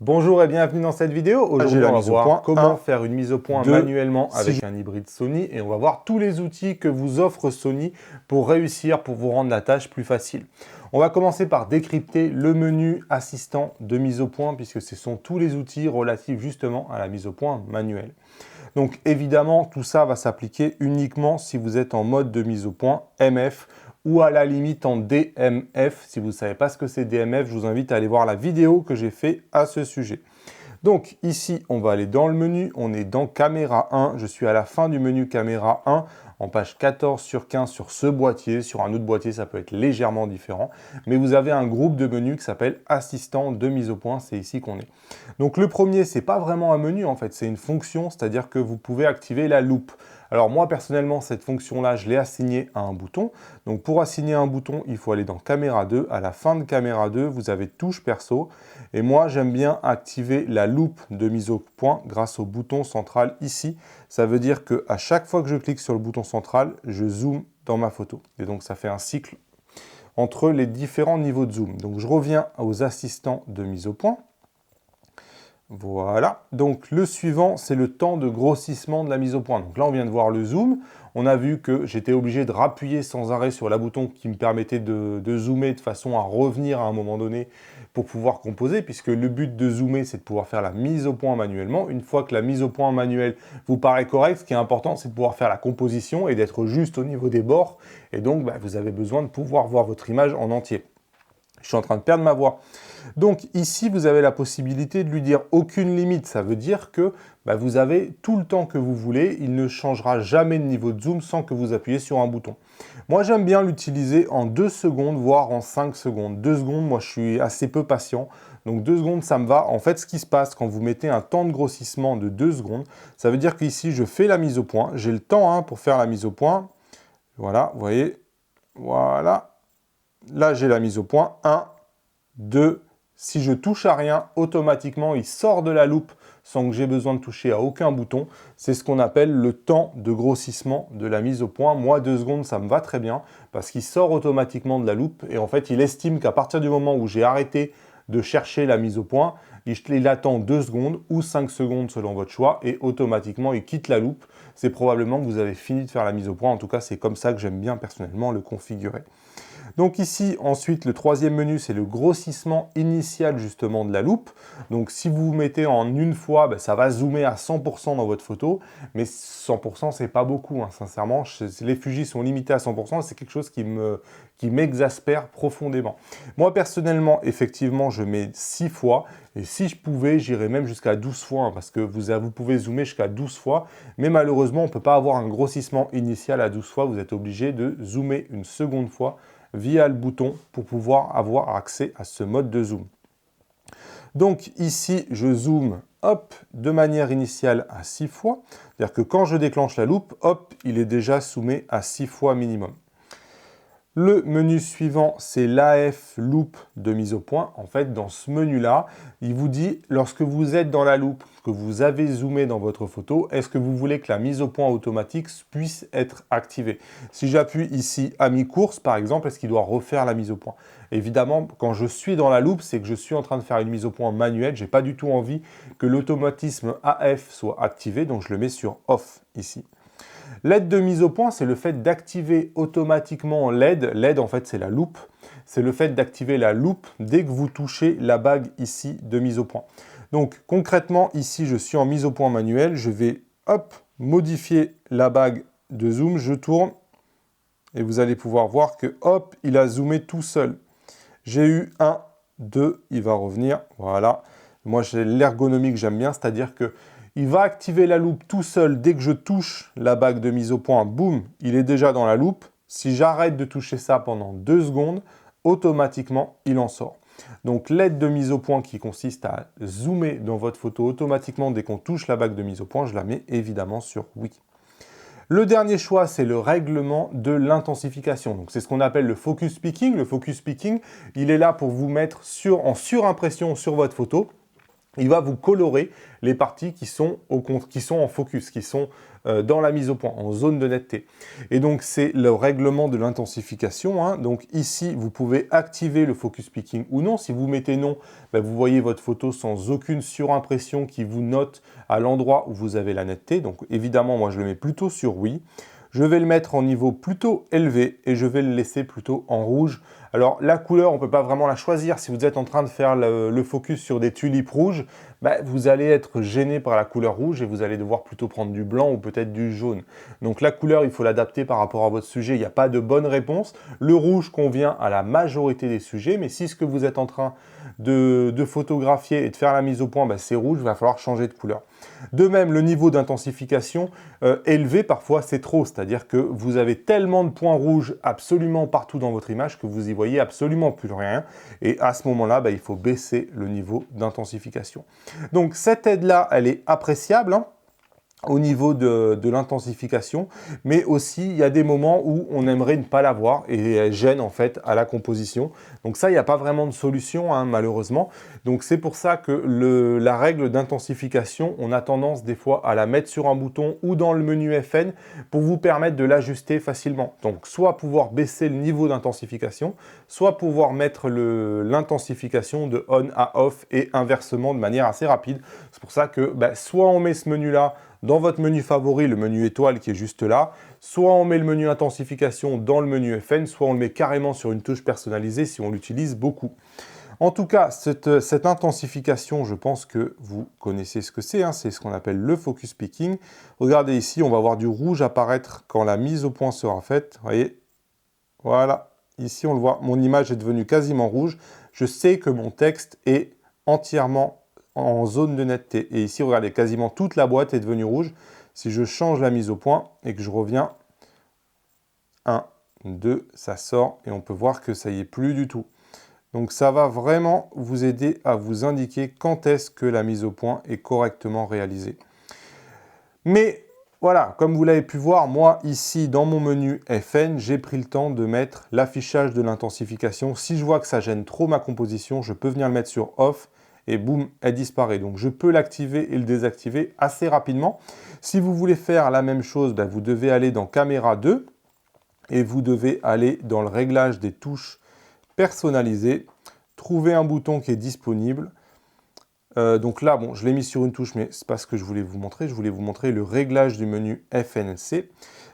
Bonjour et bienvenue dans cette vidéo. Aujourd'hui, on va voir comment faire une mise au point manuellement avec un hybride Sony et on va voir tous les outils que vous offre Sony pour réussir, pour vous rendre la tâche plus facile. On va commencer par décrypter le menu assistant de mise au point puisque ce sont tous les outils relatifs justement à la mise au point manuelle. Donc évidemment, tout ça va s'appliquer uniquement si vous êtes en mode de mise au point MF ou à la limite en DMF. Si vous ne savez pas ce que c'est DMF, je vous invite à aller voir la vidéo que j'ai fait à ce sujet. Donc ici, on va aller dans le menu, on est dans caméra 1, je suis à la fin du menu caméra 1, en page 14 sur 15 sur ce boîtier, sur un autre boîtier ça peut être légèrement différent, mais vous avez un groupe de menus qui s'appelle assistant de mise au point, c'est ici qu'on est. Donc le premier, c'est pas vraiment un menu en fait, c'est une fonction, c'est-à-dire que vous pouvez activer la loupe. Alors moi personnellement, cette fonction-là, je l'ai assignée à un bouton. Donc pour assigner un bouton, il faut aller dans caméra 2. À la fin de caméra 2, vous avez touche perso. Et moi, j'aime bien activer la loupe de mise au point grâce au bouton central ici. Ça veut dire qu'à chaque fois que je clique sur le bouton central, je zoome dans ma photo. Et donc ça fait un cycle entre les différents niveaux de zoom. Donc je reviens aux assistants de mise au point. Voilà, donc le suivant, c'est le temps de grossissement de la mise au point. Donc là, on vient de voir le zoom. On a vu que j'étais obligé de rappuyer sans arrêt sur la bouton qui me permettait de zoomer de façon à revenir à un moment donné pour pouvoir composer, puisque le but de zoomer, c'est de pouvoir faire la mise au point manuellement. Une fois que la mise au point manuelle vous paraît correcte, ce qui est important, c'est de pouvoir faire la composition et d'être juste au niveau des bords. Et donc, vous avez besoin de pouvoir voir votre image en entier. Je suis en train de perdre ma voix. Donc ici, vous avez la possibilité de lui dire aucune limite. Ça veut dire que vous avez tout le temps que vous voulez. Il ne changera jamais de niveau de zoom sans que vous appuyez sur un bouton. Moi, j'aime bien l'utiliser en 2 secondes, voire en 5 secondes. 2 secondes, moi, je suis assez peu patient. Donc 2 secondes, ça me va. En fait, ce qui se passe quand vous mettez un temps de grossissement de 2 secondes, ça veut dire qu'ici, je fais la mise au point. J'ai le temps pour faire la mise au point. Voilà, vous voyez. Voilà. Là, j'ai la mise au point. 1, 2, si je touche à rien, automatiquement, il sort de la loupe sans que j'ai besoin de toucher à aucun bouton. C'est ce qu'on appelle le temps de grossissement de la mise au point. Moi, 2 secondes, ça me va très bien parce qu'il sort automatiquement de la loupe et en fait, il estime qu'à partir du moment où j'ai arrêté de chercher la mise au point, il attend 2 secondes ou 5 secondes selon votre choix et automatiquement, il quitte la loupe. C'est probablement que vous avez fini de faire la mise au point. En tout cas, c'est comme ça que j'aime bien personnellement le configurer. Donc ici, ensuite, le troisième menu, c'est le grossissement initial justement de la loupe. Donc si vous vous mettez en une fois, ça va zoomer à 100% dans votre photo, mais 100% c'est pas beaucoup, sincèrement. Les Fuji sont limités à 100%, c'est quelque chose qui m'exaspère profondément. Moi personnellement, effectivement, je mets 6 fois, et si je pouvais, j'irais même jusqu'à 12 fois, parce que vous pouvez zoomer jusqu'à 12 fois, mais malheureusement, on ne peut pas avoir un grossissement initial à 12 fois, vous êtes obligé de zoomer une seconde fois via le bouton pour pouvoir avoir accès à ce mode de zoom. Donc ici, je zoome de manière initiale à 6 fois. C'est-à-dire que quand je déclenche la loupe, il est déjà zoomé à 6 fois minimum. Le menu suivant, c'est l'AF Loop de mise au point. En fait, dans ce menu-là, il vous dit, lorsque vous êtes dans la loupe, que vous avez zoomé dans votre photo, est-ce que vous voulez que la mise au point automatique puisse être activée? Si j'appuie ici à mi-course, par exemple, est-ce qu'il doit refaire la mise au point? Évidemment, quand je suis dans la loupe, c'est que je suis en train de faire une mise au point manuelle. Je n'ai pas du tout envie que l'automatisme AF soit activé, donc je le mets sur Off ici. L'aide de mise au point, c'est le fait d'activer automatiquement l'aide. L'aide, en fait, c'est la loupe. C'est le fait d'activer la loupe dès que vous touchez la bague ici de mise au point. Donc, concrètement, ici, je suis en mise au point manuelle. Je vais, modifier la bague de zoom. Je tourne et vous allez pouvoir voir que, il a zoomé tout seul. J'ai eu 1, 2, il va revenir. Voilà. Moi, j'ai l'ergonomie que j'aime bien, c'est-à-dire que il va activer la loupe tout seul dès que je touche la bague de mise au point. Boum, il est déjà dans la loupe. Si j'arrête de toucher ça pendant 2 secondes, automatiquement, il en sort. Donc l'aide de mise au point qui consiste à zoomer dans votre photo automatiquement dès qu'on touche la bague de mise au point, je la mets évidemment sur oui. Le dernier choix, c'est le règlement de l'intensification. Donc c'est ce qu'on appelle le focus peaking. Le focus peaking, il est là pour vous mettre en surimpression sur votre photo. il va vous colorer les parties qui sont en focus, qui sont dans la mise au point, en zone de netteté. Et donc, c'est le règlement de l'intensification, hein. Donc ici, vous pouvez activer le focus picking ou non. Si vous mettez non, ben, vous voyez votre photo sans aucune surimpression qui vous note à l'endroit où vous avez la netteté. Donc évidemment, moi, je le mets plutôt sur oui. Je vais le mettre en niveau plutôt élevé et je vais le laisser plutôt en rouge. Alors la couleur, on ne peut pas vraiment la choisir. Si vous êtes en train de faire le focus sur des tulipes rouges, bah, vous allez être gêné par la couleur rouge et vous allez devoir plutôt prendre du blanc ou peut-être du jaune. Donc la couleur, il faut l'adapter par rapport à votre sujet. Il n'y a pas de bonne réponse. Le rouge convient à la majorité des sujets, mais si ce que vous êtes en train de photographier et de faire la mise au point, bah, c'est rouge, il va falloir changer de couleur. De même, le niveau d'intensification élevé, parfois, c'est trop. C'est-à-dire que vous avez tellement de points rouges absolument partout dans votre image que vous y voyez absolument plus rien. Et à ce moment-là, bah, il faut baisser le niveau d'intensification. Donc, cette aide-là, elle est appréciable, hein, au niveau de l'intensification, mais aussi il y a des moments où on aimerait ne pas l'avoir et elle gêne en fait à la composition. Donc ça, il n'y a pas vraiment de solution, hein, malheureusement. Donc c'est pour ça que la règle d'intensification, on a tendance des fois à la mettre sur un bouton ou dans le menu FN pour vous permettre de l'ajuster facilement. Donc soit pouvoir baisser le niveau d'intensification, soit pouvoir mettre l'intensification de on à off et inversement de manière assez rapide. C'est pour ça que soit on met ce menu-là dans votre menu favori, le menu étoile qui est juste là, soit on met le menu intensification dans le menu FN, soit on le met carrément sur une touche personnalisée si on l'utilise beaucoup. En tout cas, cette intensification, je pense que vous connaissez ce que c'est, hein, c'est ce qu'on appelle le focus picking. Regardez ici, on va voir du rouge apparaître quand la mise au point sera faite. Vous voyez, voilà, ici on le voit, mon image est devenue quasiment rouge. Je sais que mon texte est entièrement en zone de netteté. Et ici, regardez, quasiment toute la boîte est devenue rouge. Si je change la mise au point et que je reviens, 1, 2, ça sort et on peut voir que ça y est plus du tout. Donc ça va vraiment vous aider à vous indiquer quand est-ce que la mise au point est correctement réalisée. Mais voilà, comme vous l'avez pu voir, moi ici dans mon menu FN, j'ai pris le temps de mettre l'affichage de l'intensification. Si je vois que ça gêne trop ma composition, je peux venir le mettre sur off et boum, elle disparaît. Donc je peux l'activer et le désactiver assez rapidement. Si vous voulez faire la même chose, vous devez aller dans Caméra 2 et vous devez aller dans le réglage des touches personnalisées, trouver un bouton qui est disponible. Donc là, bon, je l'ai mis sur une touche, mais ce n'est pas ce que je voulais vous montrer. Je voulais vous montrer le réglage du menu FNC.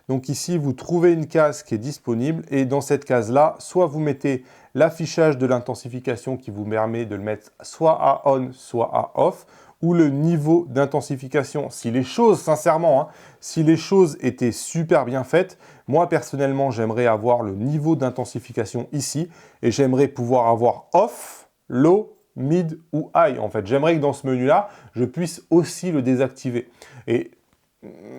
Donc ici, vous trouvez une case qui est disponible et dans cette case-là, soit vous mettez l'affichage de l'intensification qui vous permet de le mettre soit à on, soit à off, ou le niveau d'intensification. Si les choses, sincèrement, hein, si les choses étaient super bien faites, moi personnellement, j'aimerais avoir le niveau d'intensification ici et j'aimerais pouvoir avoir off, low, mid ou high. En fait, j'aimerais que dans ce menu-là, je puisse aussi le désactiver. Et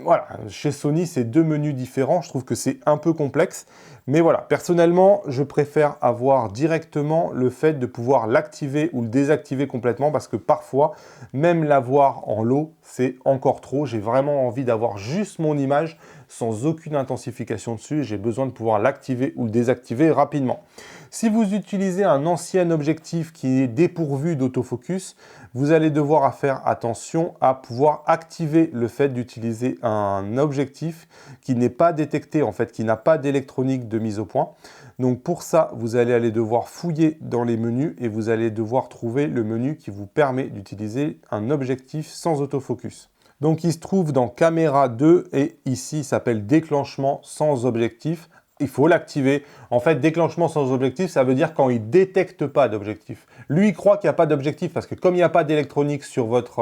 voilà, chez Sony, c'est deux menus différents. Je trouve que c'est un peu complexe. Mais voilà, personnellement, je préfère avoir directement le fait de pouvoir l'activer ou le désactiver complètement parce que parfois, même l'avoir en low, c'est encore trop. J'ai vraiment envie d'avoir juste mon image sans aucune intensification dessus. J'ai besoin de pouvoir l'activer ou le désactiver rapidement. Si vous utilisez un ancien objectif qui est dépourvu d'autofocus, vous allez devoir faire attention à pouvoir activer le fait d'utiliser un objectif qui n'est pas détecté, en fait, qui n'a pas d'électronique de mise au point. Donc pour ça, vous allez aller devoir fouiller dans les menus et vous allez devoir trouver le menu qui vous permet d'utiliser un objectif sans autofocus. Donc il se trouve dans Caméra 2 et ici il s'appelle Déclenchement sans objectif. Il faut l'activer. En fait, déclenchement sans objectif, ça veut dire quand il ne détecte pas d'objectif. Lui, il croit qu'il n'y a pas d'objectif parce que comme il n'y a pas d'électronique sur votre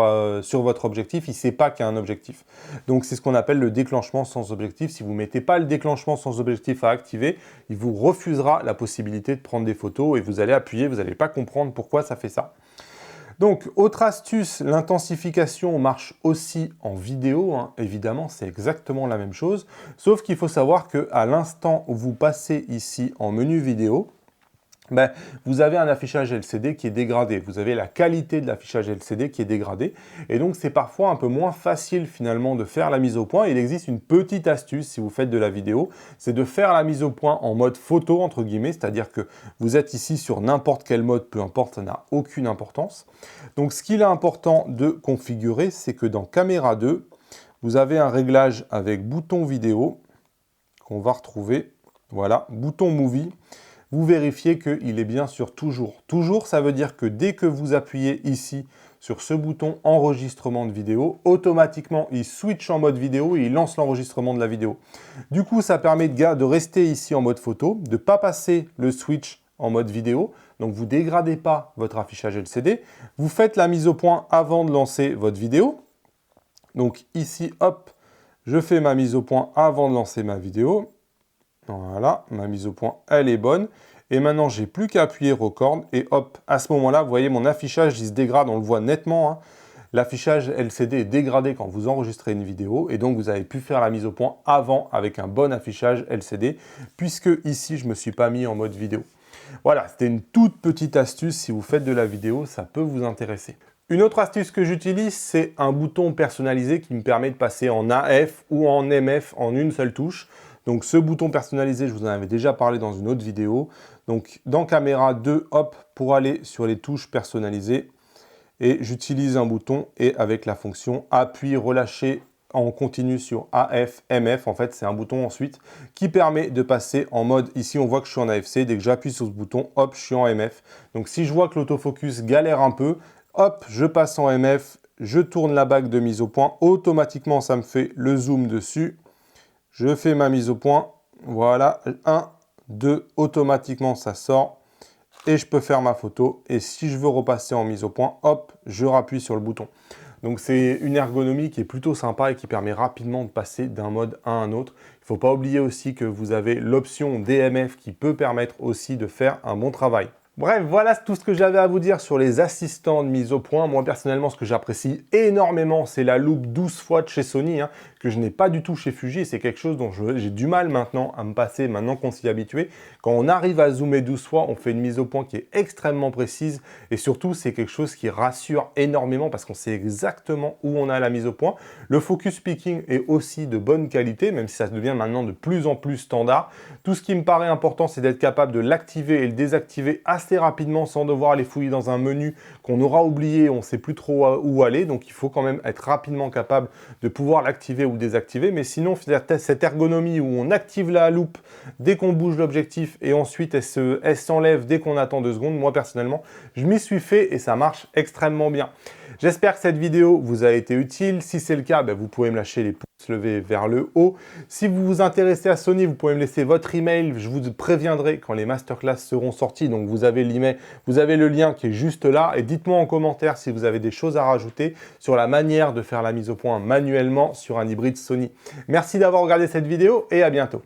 objectif, il ne sait pas qu'il y a un objectif. Donc, c'est ce qu'on appelle le déclenchement sans objectif. Si vous ne mettez pas le déclenchement sans objectif à activer, il vous refusera la possibilité de prendre des photos et vous allez appuyer, vous n'allez pas comprendre pourquoi ça fait ça. Donc, autre astuce, l'intensification marche aussi en vidéo, hein. Évidemment, c'est exactement la même chose, sauf qu'il faut savoir qu'à l'instant où vous passez ici en menu vidéo, ben, vous avez un affichage LCD qui est dégradé. Vous avez la qualité de l'affichage LCD qui est dégradée. Et donc, c'est parfois un peu moins facile finalement de faire la mise au point. Il existe une petite astuce si vous faites de la vidéo, c'est de faire la mise au point en mode photo, entre guillemets. C'est-à-dire que vous êtes ici sur n'importe quel mode, peu importe, ça n'a aucune importance. Donc, ce qu'il est important de configurer, c'est que dans Caméra 2, vous avez un réglage avec bouton vidéo qu'on va retrouver. Voilà, bouton Movie. Vous vérifiez qu'il est bien sur toujours. Toujours, ça veut dire que dès que vous appuyez ici sur ce bouton enregistrement de vidéo, automatiquement, il switch en mode vidéo et il lance l'enregistrement de la vidéo. Du coup, ça permet de rester ici en mode photo, de ne pas passer le switch en mode vidéo. Donc, vous ne dégradez pas votre affichage LCD. Vous faites la mise au point avant de lancer votre vidéo. Donc, ici, hop, je fais ma mise au point avant de lancer ma vidéo. Voilà, ma mise au point, elle est bonne. Et maintenant, j'ai plus qu'à appuyer record. Et hop, à ce moment-là, vous voyez, mon affichage, il se dégrade. On le voit nettement. Hein. L'affichage LCD est dégradé quand vous enregistrez une vidéo. Et donc, vous avez pu faire la mise au point avant avec un bon affichage LCD. Puisque ici, je ne me suis pas mis en mode vidéo. Voilà, c'était une toute petite astuce. Si vous faites de la vidéo, ça peut vous intéresser. Une autre astuce que j'utilise, c'est un bouton personnalisé qui me permet de passer en AF ou en MF en une seule touche. Donc ce bouton personnalisé, je vous en avais déjà parlé dans une autre vidéo. Donc dans Caméra 2, hop, pour aller sur les touches personnalisées. Et j'utilise un bouton et avec la fonction appui, relâcher en continu sur AF, MF. En fait, c'est un bouton ensuite qui permet de passer en mode, ici on voit que je suis en AFC. Dès que j'appuie sur ce bouton, hop, je suis en MF. Donc si je vois que l'autofocus galère un peu, hop, je passe en MF, je tourne la bague de mise au point. Automatiquement, ça me fait le zoom dessus. Je fais ma mise au point, voilà, 1, 2, automatiquement ça sort et je peux faire ma photo. Et si je veux repasser en mise au point, hop, je rappuie sur le bouton. Donc c'est une ergonomie qui est plutôt sympa et qui permet rapidement de passer d'un mode à un autre. Il ne faut pas oublier aussi que vous avez l'option DMF qui peut permettre aussi de faire un bon travail. Bref, voilà tout ce que j'avais à vous dire sur les assistants de mise au point. Moi, personnellement, ce que j'apprécie énormément, c'est la loupe 12 fois de chez Sony, hein, que je n'ai pas du tout chez Fuji. C'est quelque chose dont j'ai du mal maintenant à me passer, maintenant qu'on s'y est habitué. Quand on arrive à zoomer 12 fois, on fait une mise au point qui est extrêmement précise. Et surtout, c'est quelque chose qui rassure énormément parce qu'on sait exactement où on a la mise au point. Le focus picking est aussi de bonne qualité, même si ça devient maintenant de plus en plus standard. Tout ce qui me paraît important, c'est d'être capable de l'activer et le désactiver assez rapidement sans devoir aller fouiller dans un menu qu'on aura oublié, on ne sait plus trop où aller. Donc, il faut quand même être rapidement capable de pouvoir l'activer ou désactiver. Mais sinon, cette ergonomie où on active la loupe dès qu'on bouge l'objectif et ensuite elle s'enlève dès qu'on attend 2 secondes, moi personnellement, je m'y suis fait et ça marche extrêmement bien. J'espère que cette vidéo vous a été utile. Si c'est le cas, vous pouvez me lâcher les pouces levés vers le haut. Si vous vous intéressez à Sony, vous pouvez me laisser votre email. Je vous préviendrai quand les masterclass seront sortis. Donc vous avez l'email, vous avez le lien qui est juste là. Et dites-moi en commentaire si vous avez des choses à rajouter sur la manière de faire la mise au point manuellement sur un hybride Sony. Merci d'avoir regardé cette vidéo et à bientôt.